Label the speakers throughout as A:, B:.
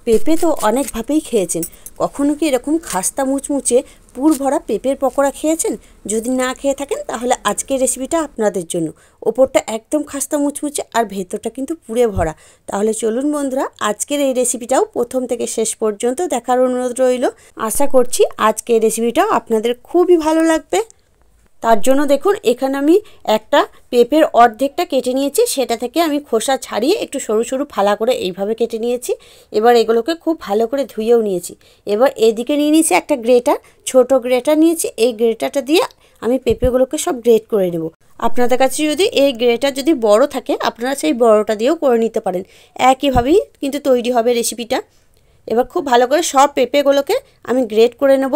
A: পেঁপে তো অনেকভাবেই খেয়েছেন, কখনো কি এরকম খাস্তা মুচমুচে পুর ভরা পেঁপের পকোড়া খেয়েছেন? যদি না খেয়ে থাকেন তাহলে আজকের রেসিপিটা আপনাদের জন্য। ওপরটা একদম খাস্তা মুচমুচে আর ভেতরটা কিন্তু পুরে ভরা। তাহলে চলুন বন্ধুরা, আজকের এই রেসিপিটাও প্রথম থেকে শেষ পর্যন্ত দেখার অনুরোধ রইল। আশা করছি আজকের রেসিপিটাও আপনাদের খুবই ভালো লাগবে। তার জন্য দেখুন এখানে আমি একটা পেঁপের অর্ধেকটা কেটে নিয়েছি, সেটা থেকে আমি খোসা ছাড়িয়ে একটু সরু সরু ফালা করে এইভাবে কেটে নিয়েছি। এবার এগুলোকে খুব ভালো করে ধুয়েও নিয়েছি। এবার এদিকে নিয়ে নিয়েছি একটা গ্রেটার, ছোট গ্রেটার নিয়েছি। এই গ্রেটারটা দিয়ে আমি পেঁপেগুলোকে সব গ্রেট করে নেব। আপনাদের কাছে যদি এই গ্রেটার যদি বড় থাকে আপনারা সেই বড়টা দিয়েও করে নিতে পারেন, একইভাবেই কিন্তু তৈরি হবে রেসিপিটা। এবার খুব ভালো করে সব পেঁপেগুলোকে আমি গ্রেট করে নেব।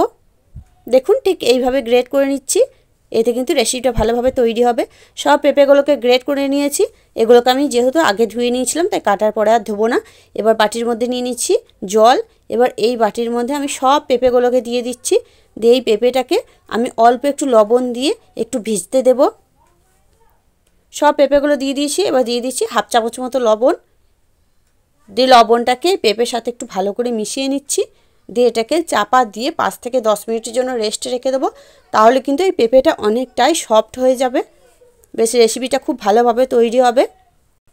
A: দেখুন ঠিক এইভাবে গ্রেট করে নিচ্ছি, এতে কিন্তু রেসিপিটা ভালোভাবে তৈরি হবে। সব পেঁপেগুলোকে গ্রেট করে নিয়েছি। এগুলোকে আমি যেহেতু আগে ধুয়ে নিয়েছিলাম তাই কাটার পরে আর ধোবো না। এবার বাটির মধ্যে নিয়ে নিচ্ছি জল। এবার এই বাটির মধ্যে আমি সব পেঁপেগুলোকে দিয়ে দিচ্ছি। দিয়ে এই পেঁপেটাকে আমি অল্প একটু লবণ দিয়ে একটু ভিজতে দেব। সব পেঁপেগুলো দিয়ে দিয়েছি। এবার দিয়ে দিচ্ছি হাফ চামচ মতো লবণ। দিয়ে লবণটাকে পেঁপের সাথে একটু ভালো করে মিশিয়ে নিচ্ছি। দিয়ে এটাকে চাপা দিয়ে 5 থেকে 10 মিনিটের জন্য রেস্টে রেখে দেবো। তাহলে কিন্তু এই পেঁপেটা অনেকটাই সফট হয়ে যাবে, বেশ রেসিপিটা খুব ভালোভাবে তৈরি হবে।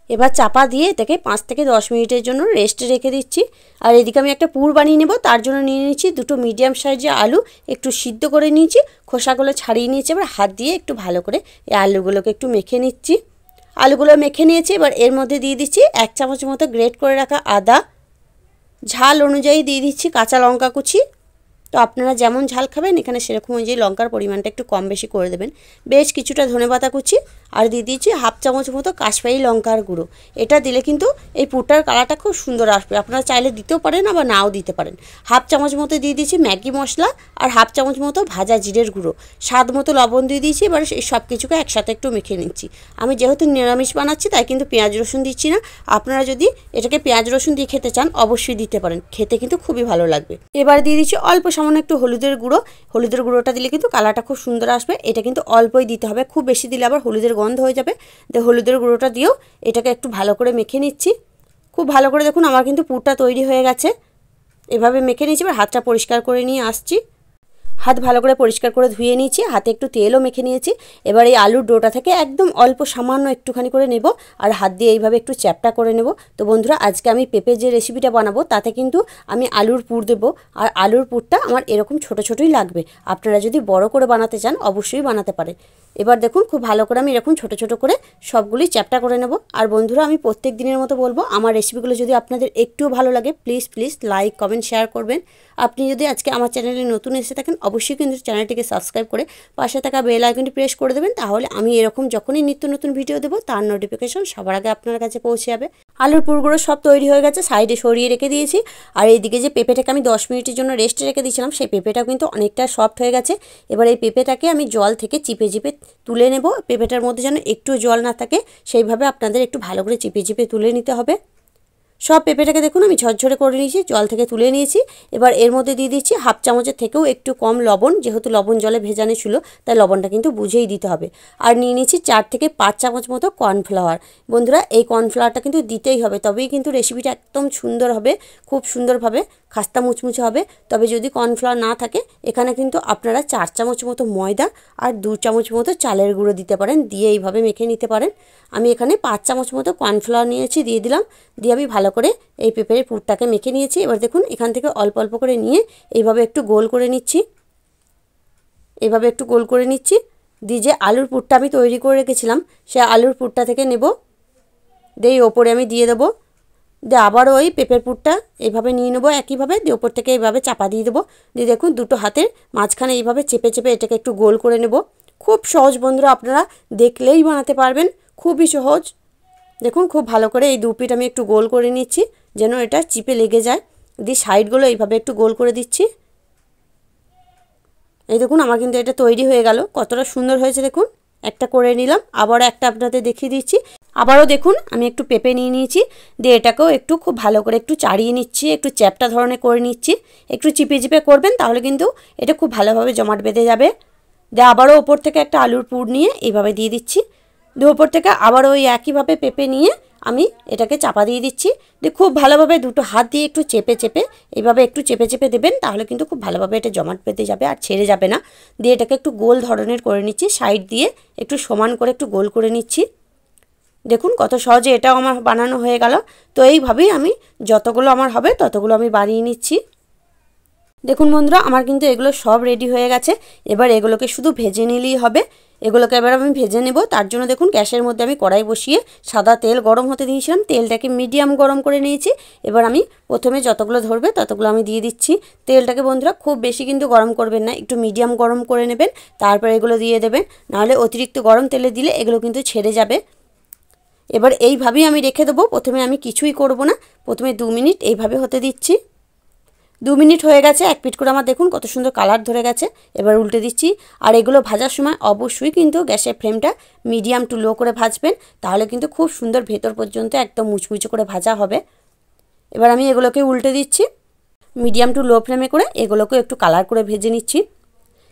A: এবার চাপা দিয়ে এটাকে 5 থেকে 10 মিনিটের জন্য রেস্টে রেখে দিচ্ছি। আর এদিকে আমি একটা পুর বানিয়ে নেব। তার জন্য নিয়ে নিচ্ছি দুটো মিডিয়াম সাইজের আলু, একটু সিদ্ধ করে নিয়েছি, খোসাগুলো ছাড়িয়ে নিয়েছি। এবার হাত দিয়ে একটু ভালো করে এই আলুগুলোকে একটু মেখে নিচ্ছি। আলুগুলো মেখে নিয়েছি। এবার এর মধ্যে দিয়ে দিচ্ছি 1 চামচ মতো গ্রেট করে রাখা আদা, ঝাল অনুযায়ী দিয়ে দিচ্ছি কাঁচা লঙ্কা কুচি। তো আপনারা যেমন ঝাল খাবেন এখানে সেরকম অনুযায়ী লঙ্কার পরিমাণটা একটু কম বেশি করে দেবেন। বেশ কিছুটা ধনেপাতা কুচি আর দিয়ে দিচ্ছি হাফ চামচ মতো কাশ্মীরি লঙ্কার গুঁড়ো। এটা দিলে কিন্তু এই পুরটার কালারটা খুব সুন্দর আসবে। আপনারা চাইলে দিতেও পারেন আবার নাও দিতে পারেন। হাফ চামচ মতো দিয়ে দিচ্ছি ম্যাগি মশলা আর হাফ চামচ মতো ভাজা জিরের গুঁড়ো, স্বাদ মতো লবণ দিয়ে দিয়েছি। এবার এই সব কিছুকে একসাথে একটু মেখে নিচ্ছি। আমি যেহেতু নিরামিষ বানাচ্ছি তাই কিন্তু পেঁয়াজ রসুন দিচ্ছি না। আপনারা যদি এটাকে পেঁয়াজ রসুন দিয়ে খেতে চান অবশ্যই দিতে পারেন, খেতে কিন্তু খুবই ভালো লাগবে। এবার দিয়ে দিচ্ছি অল্প সামান্য একটু হলুদের গুঁড়ো। হলুদের গুঁড়োটা দিলে কিন্তু কালারটা খুব সুন্দর আসবে। এটা কিন্তু অল্পই দিতে হবে, খুব বেশি দিলে আবার হলুদের গন্ধ হয়ে যাবে। তো হলুদের গুঁড়োটা দিয়েও এটাকে একটু ভালো করে মেখে নিচ্ছি। খুব ভালো করে দেখুন আমার কিন্তু পুরটা তৈরি হয়ে গেছে। এভাবে মেখে নিচ্ছি। এবার হাতটা পরিষ্কার করে নিয়ে আসছি। হাত ভালো করে পরিষ্কার করে ধুয়ে নিয়েছি, হাতে একটু তেলও মেখে নিয়েছি। এবার এই আলুর ডোটা থেকে একদম অল্প সামান্য একটুখানি করে নেব আর হাত দিয়ে এইভাবে একটু চ্যাপটা করে নেব। তো বন্ধুরা আজকে আমি পেঁপে যে রেসিপিটা বানাবো তাতে কিন্তু আমি আলুর পুর দেবো। আর আলুর পুরটা আমার এরকম ছোট ছোটই লাগবে। আপনারা যদি বড় করে বানাতে চান অবশ্যই বানাতে পারেন। এবার দেখুন খুব ভালো করে আমি এরকম ছোট ছোট করে সবগুলি চ্যাপটা করে নেব। আর বন্ধুরা আমি প্রত্যেক দিনের মতো বলবো, আমার রেসিপিগুলো যদি আপনাদের একটুও ভালো লাগে please please like comment share করবেন। আপনি যদি আজকে আমার চ্যানেলে নতুন এসে থাকেন অবশ্যই কিন্তু চ্যানেলটিকে সাবস্ক্রাইব করে পাশে থাকা বেল আইকনটি প্রেস করে দেবেন। তাহলে আমি এরকম যখনই নিত্য নতুন ভিডিও দেবো তার নোটিফিকেশন সবার আগে আপনার কাছে পৌঁছে যাবে। আলুর পুরগুলো সব তৈরি হয়ে গেছে, সাইডে সরিয়ে রেখে দিয়েছি। আর এইদিকে যে পেঁপেটাকে আমি 10 মিনিটের জন্য রেস্টে রেখে দিয়েছিলাম সেই পেঁপেটাও কিন্তু অনেকটা সফট হয়ে গেছে। এবার এই পেঁপেটাকে আমি জল থেকে চিপে চিপে তুলে নেব। পেঁপেটার মধ্যে যেন একটু জল না থাকে সেইভাবে আপনাদের একটু ভালো করে চিপে চিপে তুলে নিতে হবে। সব পেঁপেটাকে দেখুন আমি ঝরঝরে করে নিয়েছি, জল থেকে তুলে নিয়েছি। এবার এর মধ্যে দিয়ে দিচ্ছি হাফ চামচের থেকেও একটু কম লবণ, যেহেতু লবণ জলে ভেজানো ছিল তাই লবণটা কিন্তু বুঝেই দিতে হবে। আর নিয়ে নিচ্ছি 4 থেকে 5 চামচ মতো কর্নফ্লাওয়ার। বন্ধুরা এই কর্নফ্লাওয়ারটা কিন্তু দিতেই হবে, তবেই কিন্তু রেসিপিটা একদম সুন্দর হবে, খুব সুন্দরভাবে খাস্তা মুচমুচে হবে। তবে যদি কর্নফ্লাওয়ার না থাকে এখানে কিন্তু আপনারা 4 চামচ মতো ময়দা আর 2 চামচ মতো চালের গুঁড়ো দিতে পারেন, দিয়ে এইভাবে মেখে নিতে পারেন। আমি এখানে 5 চামচ মতো কর্নফ্লাওয়ার নিয়েছি, দিয়ে দিলাম। দিয়ে আমি ভালো করে এই পেঁপের পুরটাকে মেখে নিয়েছি। এবার দেখুন এখান থেকে অল্প অল্প করে নিয়ে এইভাবে একটু গোল করে নিচ্ছি। এইভাবে একটু গোল করে নিচ্ছি। দিয়ে যে আলুর পুরটা আমি তৈরি করে রেখেছিলাম সে আলুর পুরটা থেকে নেব, দিয়ে ওপরে আমি দিয়ে দেবো। দিয়ে আবারও ওই পেঁপের পুরটা এইভাবে নিয়ে নেবো একইভাবে, দিয়ে ওপর থেকে এইভাবে চাপা দিয়ে দেবো। দিয়ে দেখুন দুটো হাতের মাঝখানে এইভাবে চেপে চেপে এটাকে একটু গোল করে নেব। খুব সহজ বন্ধুরা, আপনারা দেখলেই বানাতে পারবেন, খুবই সহজ। দেখুন খুব ভালো করে এই 2 পিঠ আমি একটু গোল করে নিচ্ছি যেন এটা চিপে লেগে যায়। দিয়ে সাইডগুলো এইভাবে একটু গোল করে দিচ্ছি। এই দেখুন আমার কিন্তু এটা তৈরি হয়ে গেল, কতটা সুন্দর হয়েছে দেখুন। একটা করে নিলাম, আবারও একটা আপনাদের দেখিয়ে দিচ্ছি। আবারও দেখুন আমি একটু পেঁপে নিয়ে নিয়েছি, দিয়ে এটাকেও একটু খুব ভালো করে একটু চাড়িয়ে নিচ্ছি, একটু চ্যাপটা ধরনের করে নিচ্ছি। একটু চিপে চিপে করবেন তাহলে কিন্তু এটা খুব ভালোভাবে জমাট বেঁধে যাবে। দিয়ে আবারও ওপর থেকে একটা আলুর পুর নিয়ে এইভাবে দিয়ে দিচ্ছি। দিয়ে ওপর থেকে আবারও ওই একইভাবে পেঁপে নিয়ে আমি এটাকে চাপা দিয়ে দিচ্ছি। খুব ভালোভাবে দুটো হাত দিয়ে একটু চেপে চেপে এইভাবে একটু চেপে চেপে দেবেন, তাহলে কিন্তু খুব ভালোভাবে এটা জমাট পেতে যাবে আর ছেড়ে যাবে না। দিয়ে এটাকে একটু গোল ধরনের করে নিচ্ছি, সাইড দিয়ে একটু সমান করে একটু গোল করে নিচ্ছি। দেখুন কত সহজে এটাও আমার বানানো হয়ে গেল। তো এইভাবেই আমি যতগুলো আমার হবে ততগুলো আমি বানিয়ে নিচ্ছি। দেখুন বন্ধুরা, আমার কিন্তু এগুলো সব রেডি হয়ে গেছে। এবার এগুলোকে শুধু ভেজে নিলেই হবে। এগুলোকে এবার আমি ভেজে নেব। তার জন্য দেখুন গ্যাসের মধ্যে আমি কড়াই বসিয়ে সাদা তেল গরম হতে দিয়েছিলাম। তেলটাকে মিডিয়াম গরম করে নিয়েছি। এবার আমি প্রথমে যতগুলো ধরবে ততগুলো আমি দিয়ে দিচ্ছি। তেলটাকে বন্ধুরা খুব বেশি কিন্তু গরম করবেন না, একটু মিডিয়াম গরম করে নেবেন, তারপর এগুলো দিয়ে দেবেন। নাহলে অতিরিক্ত গরম তেলে দিলে এগুলো কিন্তু ছেড়ে যাবে। এবার এইভাবেই আমি রেখে দেবো। প্রথমে আমি কিছুই করব না, প্রথমে 2 মিনিট এইভাবে হতে দিচ্ছি। 2 মিনিট হয়ে গেছে, এক পিঠ করে আমার দেখুন কত সুন্দর কালার ধরে গেছে। এবার উল্টে দিচ্ছি। আর এগুলো ভাজার সময় অবশ্যই কিন্তু গ্যাসের ফ্লেমটা মিডিয়াম টু লো করে ভাজবেন, তাহলে কিন্তু খুব সুন্দর ভেতর পর্যন্ত একদম মুচমুচে করে ভাজা হবে। এবার আমি এগুলোকে উল্টে দিচ্ছি। মিডিয়াম টু লো ফ্লেমে করে এগুলোকে একটু কালার করে ভেজে নিচ্ছি।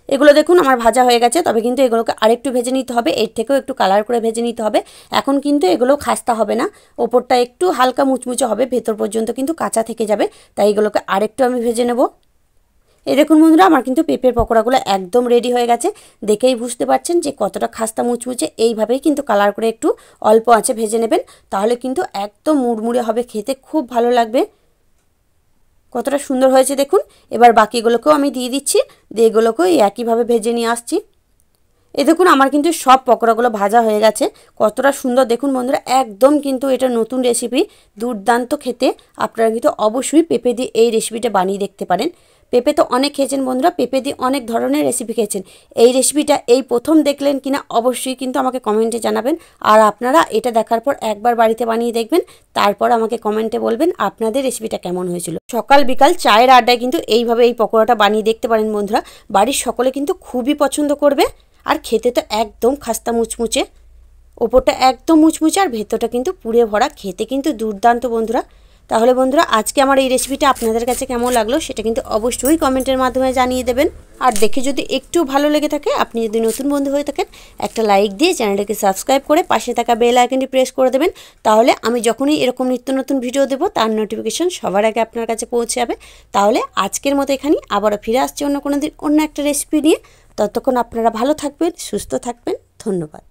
A: এগুলো দেখুন আমার ভাজা হয়ে গেছে, তবে কিন্তু এগুলোকে আরেকটু ভেজে নিতে হবে, এর থেকেও একটু কালার করে ভেজে নিতে হবে। এখন কিন্তু এগুলো খাস্তা হবে না, ওপরটা একটু হালকা মুচমুচে হবে, ভেতর পর্যন্ত কিন্তু কাঁচা থেকে যাবে। তাই এগুলোকে আরেকটু আমি ভেজে নেব। এই দেখুন বন্ধুরা, আমার কিন্তু পেঁপের পকোড়াগুলো একদম রেডি হয়ে গেছে। দেখেই বুঝতে পারছেন যে কতটা খাস্তা মুচমুচে। এইভাবেই কিন্তু কালার করে একটু অল্প আঁচে ভেজে নেবেন, তাহলে কিন্তু একদম মুড়মুড়ে হবে, খেতে খুব ভালো লাগবে। কতটা সুন্দর হয়েছে দেখুন। এবার বাকিগুলোকেও আমি দিয়ে দিচ্ছি, দিয়ে এগুলোকেও একইভাবে ভেজে নিয়ে আসছি। এই দেখুন আমার কিন্তু সব পকোড়াগুলো ভাজা হয়ে গেছে। কতটা সুন্দর দেখুন বন্ধুরা, একদম কিন্তু এটা নতুন রেসিপি, দুর্দান্ত খেতে। আপনারা কিন্তু অবশ্যই পেঁপে দিয়ে এই রেসিপিটা বানিয়ে দেখতে পারেন। পেঁপে তো অনেক খেয়েছেন বন্ধুরা, পেঁপে দিয়ে অনেক ধরনের রেসিপি খেয়েছেন। এই রেসিপিটা এই প্রথম দেখলেন কিনা অবশ্যই কিন্তু আমাকে কমেন্টে জানাবেন। আর আপনারা এটা দেখার পর একবার বাড়িতে বানিয়ে দেখবেন, তারপর আমাকে কমেন্টে বলবেন আপনাদের রেসিপিটা কেমন হয়েছিল। সকাল বিকাল চায়ের আড্ডায় কিন্তু এইভাবে এই পকোড়াটা বানিয়ে দেখতে পারেন বন্ধুরা। বাড়ির সকলে কিন্তু খুবই পছন্দ করবে। আর খেতে তো একদম খাস্তা মুচমুচে, ওপরটা একদম মুচমুচে আর ভেতরটা কিন্তু পুড়ে ভরা, খেতে কিন্তু দুর্দান্ত বন্ধুরা। তাহলে বন্ধুরা আজকে আমার এই রেসিপিটা আপনাদের কাছে কেমন লাগলো সেটা কিন্তু অবশ্যই কমেন্টের মাধ্যমে জানিয়ে দেবেন। আর দেখে যদি একটু ভালো লেগে থাকে, আপনি যদি নতুন বন্ধু হয়ে থাকেন, একটা লাইক দিয়ে চ্যানেলটাকে সাবস্ক্রাইব করে পাশে থাকা বেল আইকনটি প্রেস করে দেবেন। তাহলে আমি যখনই এরকম নিত্য নতুন ভিডিও দেবো তার নোটিফিকেশন সবার আগে আপনার কাছে পৌঁছে যাবে। তাহলে আজকের মতো এখানেই, আবারও ফিরে আসছি অন্য কোনো দিন অন্য একটা রেসিপি নিয়ে। ততক্ষণ আপনারা ভালো থাকবেন, সুস্থ থাকবেন। ধন্যবাদ।